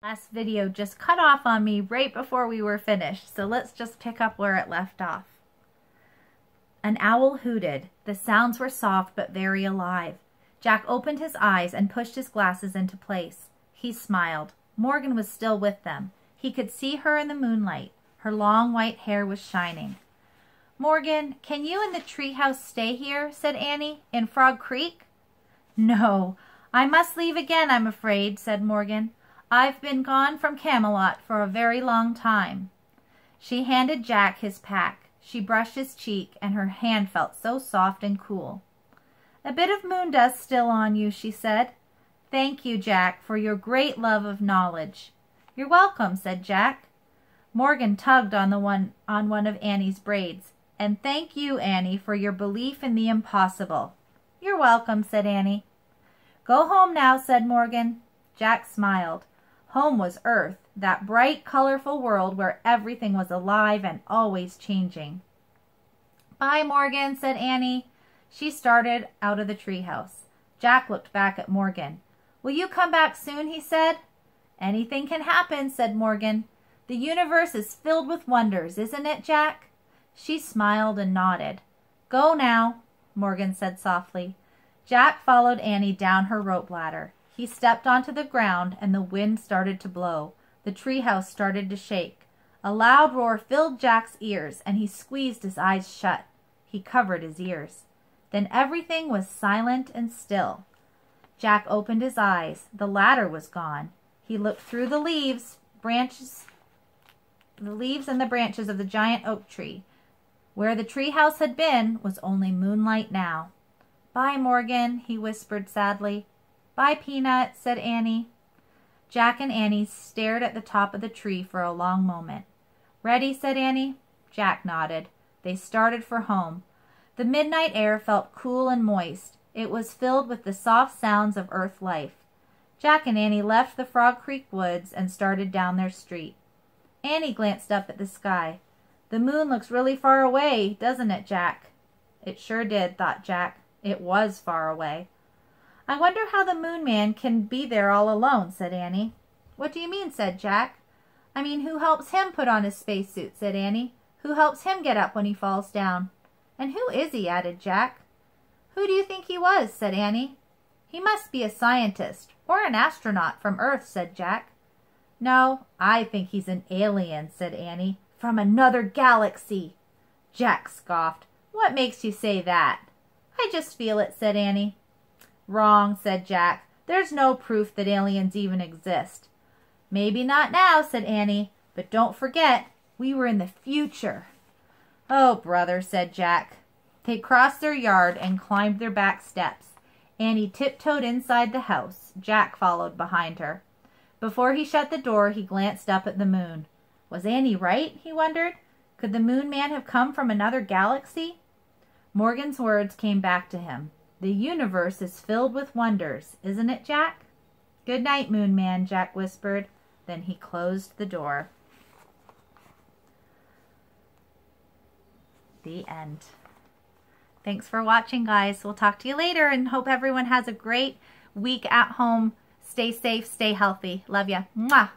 Last video just cut off on me right before we were finished, so let's just pick up where it left off. An owl hooted. The sounds were soft but very alive. Jack opened his eyes and pushed his glasses into place. He smiled. Morgan was still with them. He could see her in the moonlight. Her long white hair was shining. "Morgan, can you and the treehouse stay here?" said Annie. "In Frog Creek?" "No, I must leave again, I'm afraid," said Morgan. "I've been gone from Camelot for a very long time." She handed Jack his pack. She brushed his cheek, and her hand felt so soft and cool. "A bit of moon dust still on you," she said. "Thank you, Jack, for your great love of knowledge." "You're welcome," said Jack. Morgan tugged on one of Annie's braids. "And thank you, Annie, for your belief in the impossible." "You're welcome," said Annie. "Go home now," said Morgan. Jack smiled. Home was Earth, that bright, colorful world where everything was alive and always changing. "Bye, Morgan," said Annie. She started out of the treehouse. Jack looked back at Morgan. "Will you come back soon?" he said. "Anything can happen," said Morgan. "The universe is filled with wonders, isn't it, Jack?" She smiled and nodded. "Go now," Morgan said softly. Jack followed Annie down her rope ladder. He stepped onto the ground, and the wind started to blow. The treehouse started to shake. A loud roar filled Jack's ears, and he squeezed his eyes shut. He covered his ears. Then everything was silent and still. Jack opened his eyes. The ladder was gone. He looked through the leaves and the branches of the giant oak tree. Where the treehouse had been was only moonlight now. "Bye, Morgan," he whispered sadly. "Bye, Peanut," said Annie. Jack and Annie stared at the top of the tree for a long moment. "Ready?" said Annie. Jack nodded. They started for home. The midnight air felt cool and moist. It was filled with the soft sounds of earth life. Jack and Annie left the Frog Creek woods and started down their street. Annie glanced up at the sky. "The moon looks really far away, doesn't it, Jack?" It sure did, thought Jack. It was far away. "I wonder how the Moon Man can be there all alone," said Annie. "What do you mean?" said Jack. "I mean, who helps him put on his spacesuit?" said Annie. "Who helps him get up when he falls down?" "And who is he?" added Jack. "Who do you think he was?" said Annie. "He must be a scientist or an astronaut from Earth," said Jack. "No, I think he's an alien," said Annie. "From another galaxy." Jack scoffed. "What makes you say that?" "I just feel it," said Annie. "Wrong," said Jack. "There's no proof that aliens even exist." "Maybe not now," said Annie. "But don't forget, we were in the future." "Oh, brother," said Jack. They crossed their yard and climbed their back steps. Annie tiptoed inside the house. Jack followed behind her. Before he shut the door, he glanced up at the moon. Was Annie right, he wondered? Could the Moon Man have come from another galaxy? Morgan's words came back to him. "The universe is filled with wonders, isn't it, Jack?" "Good night, Moon Man," Jack whispered. Then he closed the door. The end. Thanks for watching, guys. We'll talk to you later, and hope everyone has a great week at home. Stay safe, stay healthy. Love ya. Mwah.